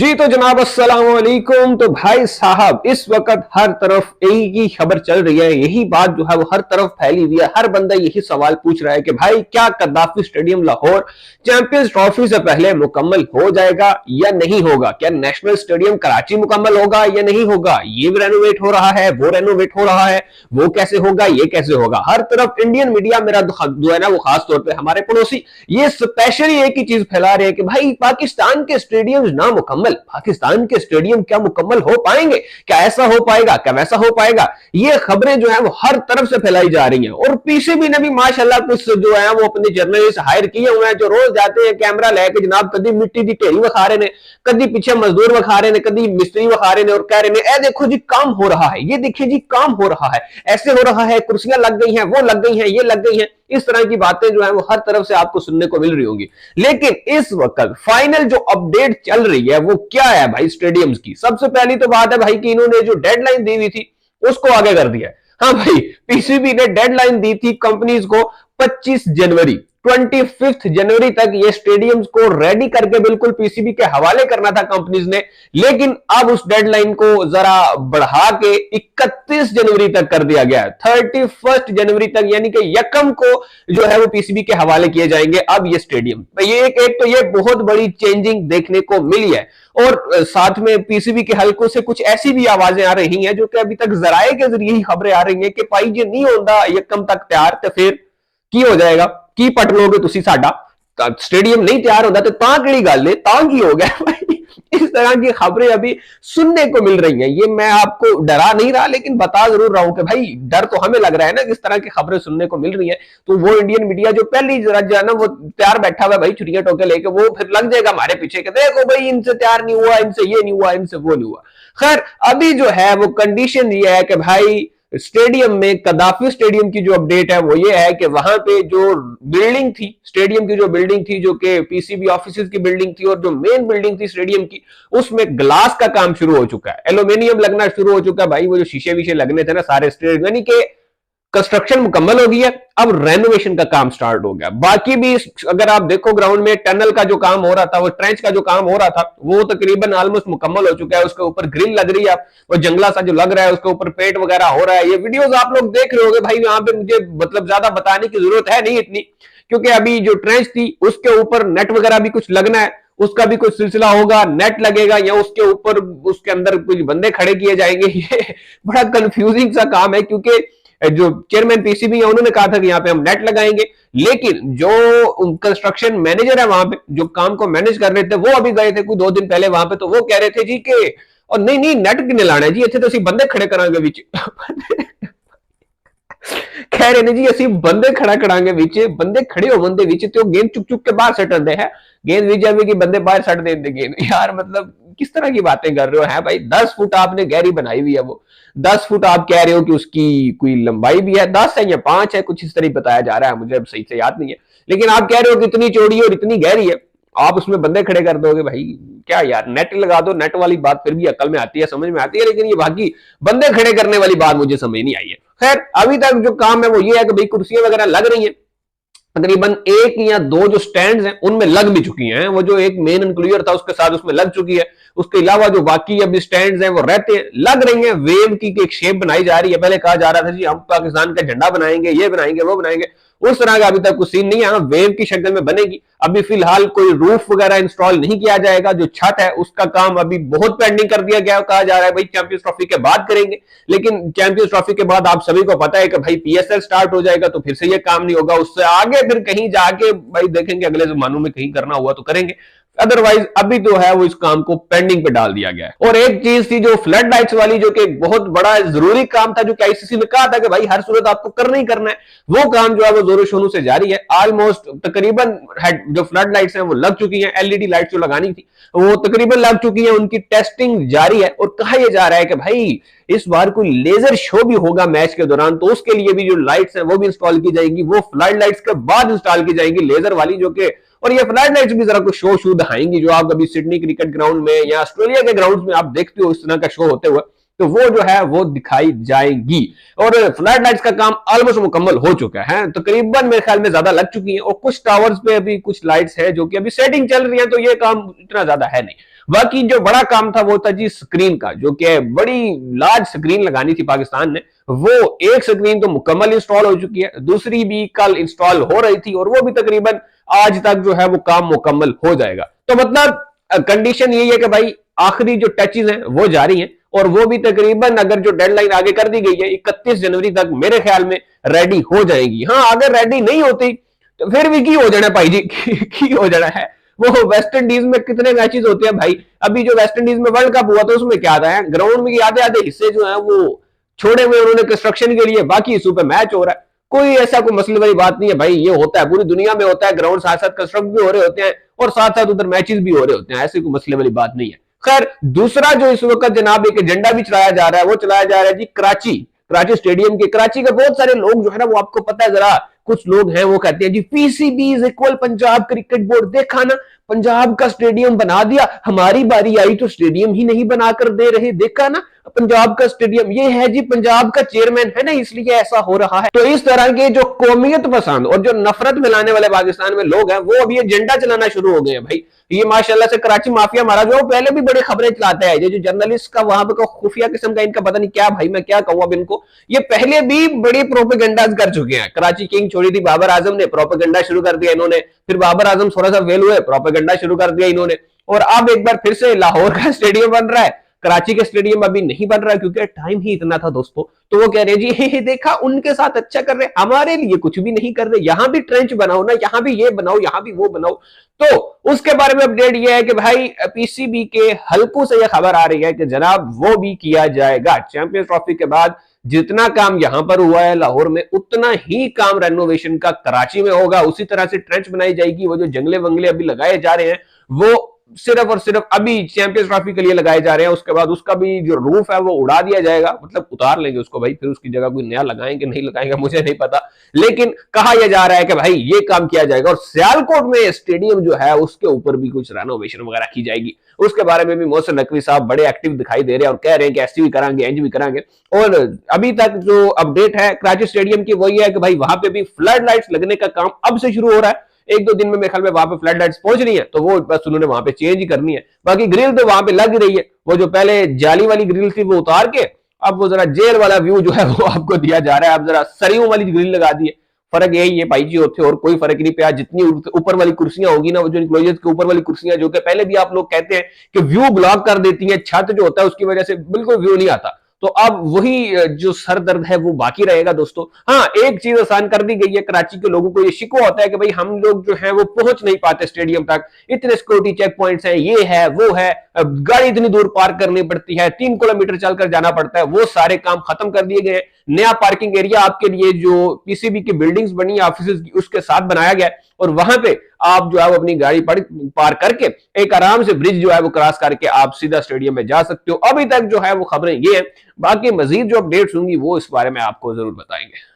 जी तो जनाब अस्सलाम वालेकुम। तो भाई साहब इस वक्त हर तरफ एक ही खबर चल रही है, यही बात जो है वो हर तरफ फैली हुई है। हर बंदा यही सवाल पूछ रहा है कि भाई क्या कद्दाफी स्टेडियम लाहौर चैंपियंस ट्रॉफी से पहले मुकम्मल हो जाएगा या नहीं होगा? क्या नेशनल स्टेडियम कराची मुकम्मल होगा या नहीं होगा? ये भी रेनोवेट हो रहा है, वो रेनोवेट हो रहा है, वो कैसे होगा, ये कैसे होगा? हर तरफ इंडियन मीडिया मेरा जो है ना वो खास तौर पर हमारे पड़ोसी ये स्पेशली एक ही चीज फैला रहे हैं कि भाई पाकिस्तान के स्टेडियम ना मुकम्मल, पाकिस्तान के स्टेडियम क्या मुकम्मल हो पाएंगे? क्या ऐसा हो पाएगा, क्या वैसा हो पाएगा? ये खबरें जो है वो हर तरफ से फैलाई जा रही हैं। और पीसीबी ने भी माशाल्लाह कुछ जो है वो अपने जर्नलिस्ट हायर किए हुए हैं जो रोज जाते हैं कैमरा लेके, जनाब कभी मिट्टी की ढेरी वखा रहे ने, कभी पीछे मजदूर वखा रहे ने, कभी मिस्त्री वखा रहे ने और कह रहे ने ए देखो जी काम हो रहा है, ये देखिए जी काम हो रहा है, ऐसे हो रहा है, कुर्सियां लग गई हैं, वो लग गई हैं, ये लग गई हैं। इस तरह की बातें जो है वो हर तरफ से आपको सुनने को मिल रही होंगी। लेकिन इस वक्त फाइनल जो अपडेट चल रही है वो क्या है भाई स्टेडियम्स की? सबसे पहली तो बात है भाई कि इन्होंने जो डेडलाइन दी हुई थी उसको आगे कर दिया है। हाँ भाई, पीसीबी ने डेडलाइन दी थी कंपनीज को 25 जनवरी, 25 जनवरी तक ये स्टेडियम्स को रेडी करके बिल्कुल पीसीबी के हवाले करना था कंपनीज ने। लेकिन अब उस डेडलाइन को जरा बढ़ा के 31 जनवरी तक कर दिया गया है। 31 जनवरी तक यानी कि यकम को जो है वो पीसीबी के हवाले किए जाएंगे अब ये स्टेडियम। ये एक तो ये बहुत बड़ी चेंजिंग देखने को मिली है। और साथ में पीसीबी के हलकों से कुछ ऐसी भी आवाजें आ रही हैं जो कि अभी तक जराए के जरिए ही खबरें आ रही हैं कि भाई जी नहीं होता यकम तक तैयार तो फिर की हो जाएगा, की पट लोगे तुसी साडा स्टेडियम नहीं तैयार होता तो तां केड़ी गल है, तां की हो गया भाई। इस तरह की खबरें अभी सुनने को मिल रही हैं। ये मैं आपको डरा नहीं रहा लेकिन बता जरूर रहा हूं कि भाई डर तो हमें लग रहा है ना, किस तरह की खबरें सुनने को मिल रही हैं। तो वो इंडियन मीडिया जो पहली जरा जो है ना वो तैयार बैठा हुआ है भाई छुट्टियां टोके लेके, वो फिर लग जाएगा हमारे पीछे के देखो भाई इनसे तैयार नहीं हुआ, इनसे ये नहीं हुआ, इनसे वो नहीं हुआ। खैर अभी जो है वो कंडीशन ये है कि भाई स्टेडियम में कदाफी स्टेडियम की जो अपडेट है वो ये है कि वहां पे जो बिल्डिंग थी, स्टेडियम की जो बिल्डिंग थी जो कि पीसीबी ऑफिसेज की बिल्डिंग थी और जो मेन बिल्डिंग थी स्टेडियम की उसमें ग्लास का काम शुरू हो चुका है, एल्यूमिनियम लगना शुरू हो चुका है भाई। वो जो शीशे वीशे लगने थे ना सारे स्टेडियम, यानी कि कंस्ट्रक्शन मुकम्मल हो गई है। अब रेनोवेशन का काम स्टार्ट हो गया। बाकी भी अगर आप देखो ग्राउंड में टनल का जो काम हो रहा था, वो ट्रेंच का जो काम हो रहा था वो तकरीबन ऑलमोस्ट मुकम्मल हो चुका है। उसके ऊपर ग्रिल लग रही है, वो जंगला सा जो लग रहा है उसके ऊपर पेंट वगैरह हो रहा है। ये वीडियोस आप लोग देख रहे होंगे भाई, यहाँ पे मुझे मतलब ज्यादा बताने की जरूरत है नहीं इतनी, क्योंकि अभी जो ट्रेंच थी उसके ऊपर नेट वगैरह भी कुछ लगना है, उसका भी कुछ सिलसिला होगा, नेट लगेगा या उसके ऊपर उसके अंदर कुछ बंदे खड़े किए जाएंगे। ये बड़ा कंफ्यूजिंग सा काम है, क्योंकि जो चेयरमैन पीसीबी है उन्होंने कहा था कि यहाँ पे हम नेट लगाएंगे, लेकिन जो कंस्ट्रक्शन मैनेजर है वहां पे जो काम को मैनेज कर रहे थे वो अभी गए थे कुछ 2 दिन पहले वहां पे, तो वो कह रहे थे जी के और नहीं नहीं नेट किने लाना है जी, इतने तो असं बंदे खड़े करांगे बीच। कह रहे ने जी असं बंदे खड़ा करांगे बीच, बंदे खड़े हो बंदे बीच तो गेंद चुक चुक के बाहर सट दे है, गेंद बीच जाएगी बंदे बाहर सट देंगे गेंद। यार मतलब किस तरह की बातें कर रहे हो है भाई? 10 फुट आपने गहरी बनाई हुई है, वो 10 फुट आप कह रहे हो कि उसकी कोई लंबाई भी है, 10 है या 5 है, कुछ इस तरह बताया जा रहा है, मुझे अब सही से याद नहीं है। लेकिन आप कह रहे हो कि इतनी चौड़ी और इतनी गहरी है, आप उसमें बंदे खड़े कर दोगे भाई? क्या यार, नेट लगा दो, नेट वाली बात फिर भी अकल में आती है, समझ में आती है, लेकिन ये बाकी बंदे खड़े करने वाली बात मुझे समझ नहीं आई है। खैर अभी तक जो काम है वो ये है कि भाई कुर्सियां वगैरह लग रही हैं, तकरीबन 1 या 2 जो स्टैंड्स हैं उनमें लग भी चुकी हैं, वो जो एक मेन इंक्लूजर था उसके साथ उसमें लग चुकी है। उसके अलावा जो बाकी अभी स्टैंड्स हैं वो रहते हैं, लग रही हैं। वेव की एक शेप बनाई जा रही है, पहले कहा जा रहा था जी हम पाकिस्तान का झंडा बनाएंगे, ये बनाएंगे, वो बनाएंगे, उस तरह का अभी तक कुछ सीन नहीं है। वेव की शक्ल में बनेगी। अभी फिलहाल कोई रूफ वगैरह इंस्टॉल नहीं किया जाएगा, जो छत है उसका काम अभी बहुत पेंडिंग कर दिया गया, कहा जा रहा है भाई चैंपियंस ट्रॉफी के बाद करेंगे। लेकिन चैंपियंस ट्रॉफी के बाद आप सभी को पता है कि भाई पीएसएल स्टार्ट हो जाएगा, तो फिर से ये काम नहीं होगा। उससे आगे फिर कहीं जाके भाई देखेंगे, अगले जमानों में कहीं करना हुआ तो करेंगे, अदरवाइज अभी तो है वो इस काम को पेंडिंग पे डाल दिया गया है। और एक चीज थी जो फ्लड लाइट्स वाली, जो कि बहुत बड़ा जरूरी काम था, जो कि आईसीसी ने कहा था कि भाई हर सूरत आपको करना ही करना है, वो काम जो है वो जोरों शोरों से जारी है। ऑलमोस्ट तकरीबन जो फ्लड लाइट्स हैं वो लग चुकी हैं, एलईडी लाइट्स जो लगानी थी वो तकरीबन लग चुकी है, उनकी टेस्टिंग जारी है। और कहा यह जा रहा है कि भाई इस बार कोई लेजर शो भी होगा मैच के दौरान, तो उसके लिए भी जो लाइट्स हैं वो भी इंस्टॉल की जाएंगी, वो फ्लड लाइट्स के बाद इंस्टॉल की जाएंगी लेजर वाली, जो कि और ये फ्लड लाइट्स भी जरा कुछ शो दिखाएंगी, जो आप कभी सिडनी क्रिकेट ग्राउंड में या ऑस्ट्रेलिया के ग्राउंड में आप देखते हो इस तरह का शो होते हुए, तो वो जो है वो दिखाई जाएगी। और फ्लड लाइट्स का काम ऑलमोस्ट मुकम्मल हो चुका है, तकरीबन मेरे ख्याल में ज्यादा लग चुकी है, और कुछ टावर्स पे अभी कुछ लाइट्स है जो कि अभी सेटिंग चल रही है, तो ये काम इतना ज्यादा है नहीं। बाकी जो बड़ा काम था वो था जी स्क्रीन का, जो कि बड़ी लार्ज स्क्रीन लगानी थी पाकिस्तान ने। वो एक स्क्रीन तो मुकम्मल इंस्टॉल हो चुकी है, दूसरी भी कल इंस्टॉल हो रही थी, और वो भी तकरीबन आज तक जो है वो काम मुकम्मल हो जाएगा। तो मतलब कंडीशन यही है कि भाई आखिरी जो टचेज हैं वो जारी हैं, और वो भी तकरीबन अगर जो डेडलाइन आगे कर दी गई है 31 जनवरी तक मेरे ख्याल में रेडी हो जाएगी। हाँ, अगर रेडी नहीं होती तो फिर भी की हो जाना भाई जी की हो जाना है। वो वेस्ट इंडीज में कितने मैचेस होते हैं भाई, अभी जो वेस्ट इंडीज में वर्ल्ड कप हुआ था उसमें क्या था, ग्राउंड में आधे आधे हिस्से जो है वो छोड़े हुए उन्होंने कंस्ट्रक्शन के लिए, बाकी हिस्सों पे मैच हो रहा है। कोई ऐसा कोई मसले वाली बात नहीं है भाई, ये होता है पूरी दुनिया में होता है, ग्राउंड साथ साथ कंस्ट्रक्ट भी हो रहे होते हैं और साथ साथ उधर मैचेस भी हो रहे होते हैं, ऐसी कोई मसले वाली बात नहीं है। खैर, दूसरा जो इस वक्त जनाब एक एजेंडा भी चलाया जा रहा है, वो चलाया जा रहा है जी कराची स्टेडियम के। कराची के बहुत सारे लोग जो है ना, वो आपको पता है, जरा कुछ लोग हैं वो कहते हैं जी PCB is equal Punjab cricket board. देखा ना, पंजाब का स्टेडियम बना दिया, हमारी बारी आई तो स्टेडियम ही नहीं बनाकर दे रहे। देखा ना, पंजाब का स्टेडियम ये है जी, पंजाब का चेयरमैन है ना, इसलिए ऐसा हो रहा है। तो इस तरह के जो कौमियत पसंद और जो नफरत मिलाने वाले पाकिस्तान में लोग हैं, वो अभी एजेंडा चलाना शुरू हो गए हैं भाई। ये माशाल्लाह से कराची माफिया मारा जो पहले भी बड़ी खबरें चलाते हैं, जो जर्नलिस्ट का वहां पर खुफिया किस्म का इनका पता नहीं क्या भाई, मैं क्या कहूँ अब इनको, ये पहले भी बड़ी प्रोपेगेंडाज कर चुके हैं। कराची किंग छोड़ी थी बाबर आजम ने, प्रोपेगेंडा शुरू कर दिया इन्होंने, फिर बाबर आजम थोड़ा सा फेल हुए, प्रोपेगेंडा शुरू कर दिया इन्होंने, और अब एक बार फिर से लाहौर का स्टेडियम बन रहा है। कराची के स्टेडियम अभी नहीं बन रहा क्योंकि टाइम ही इतना था दोस्तों। तो वो कह रहे हैं जी हे देखा उनके साथ अच्छा कर रहे, हमारे लिए कुछ भी नहीं कर रहे, यहां भी ट्रेंच बनाओ ना, यहां भी ये बनाओ, यहां भी वो बनाओ। तो उसके बारे में अपडेट ये है कि भाई पीसीबी के हलकों से यह खबर आ रही है कि जनाब वो भी किया जाएगा। चैंपियंस ट्रॉफी के बाद जितना काम यहां पर हुआ है लाहौर में, उतना ही काम रेनोवेशन का कराची में होगा। उसी तरह से ट्रेंच बनाई जाएगी, वो जो जंगले वंगले अभी लगाए जा रहे हैं वो सिर्फ और सिर्फ अभी चैंपियंस ट्रॉफी के लिए लगाए जा रहे हैं। उसके बाद उसका भी जो रूफ है वो उड़ा दिया जाएगा, मतलब उतार लेंगे उसको भाई, फिर उसकी जगह कोई नया लगाएंगे नहीं लगाएंगे मुझे नहीं पता, लेकिन कहा यह जा रहा है कि भाई ये काम किया जाएगा। और सियालकोट में स्टेडियम जो है उसके ऊपर भी कुछ रेनोवेशन वगैरह की जाएगी। उसके बारे में भी मोहसिन नकवी साहब बड़े एक्टिव दिखाई दे रहे हैं और कह रहे हैं कि ऐसी भी करांगे, इंज भी करांगे। और अभी तक जो अपडेट है कराची स्टेडियम की वही है कि भाई वहां पे भी फ्लड लाइट्स लगने का काम अब से शुरू हो रहा है। एक दो दिन में मेरे ख्याल में वहां पे फ्लड लाइट्स पहुंच रही है, तो वो बस उन्होंने वहां पे चेंज ही करनी है। बाकी ग्रिल तो वहां पे लग रही है, वो जो पहले जाली वाली ग्रिल थी वो उतार के अब वो जरा जेल वाला व्यू जो है वो आपको दिया जा रहा है। अब जरा सरियों वाली ग्रिल लगा दी है। फर्क यही है भाई जी, होते और कोई फर्क नहीं पाया। जितनी ऊपर वाली कुर्सियां होगी ना, वो जो इंक्लोजर के ऊपर वाली कुर्सियां जो कि पहले भी आप लोग कहते हैं कि व्यू ब्लॉक कर देती है, छत जो होता है उसकी वजह से बिल्कुल व्यू नहीं आता, तो अब वही जो सर दर्द है वो बाकी रहेगा दोस्तों। हाँ, एक चीज आसान कर दी गई है, कराची के लोगों को ये शिकवा होता है कि भाई हम लोग जो है वो पहुंच नहीं पाते स्टेडियम तक, इतने सिक्योरिटी चेक पॉइंट्स हैं, ये है वो है, गाड़ी इतनी दूर पार्क करनी पड़ती है, 3 किलोमीटर चलकर जाना पड़ता है। वो सारे काम खत्म कर दिए गए। नया पार्किंग एरिया आपके लिए जो पीसीबी की बिल्डिंग्स बनी है ऑफिस की, उसके साथ बनाया गया है, और वहां पे आप जो है वो अपनी गाड़ी पार करके एक आराम से ब्रिज जो है वो क्रॉस करके आप सीधा स्टेडियम में जा सकते हो। अभी तक जो है वो खबरें ये है, बाकी मजीद जो अपडेट्स होंगी वो इस बारे में आपको जरूर बताएंगे।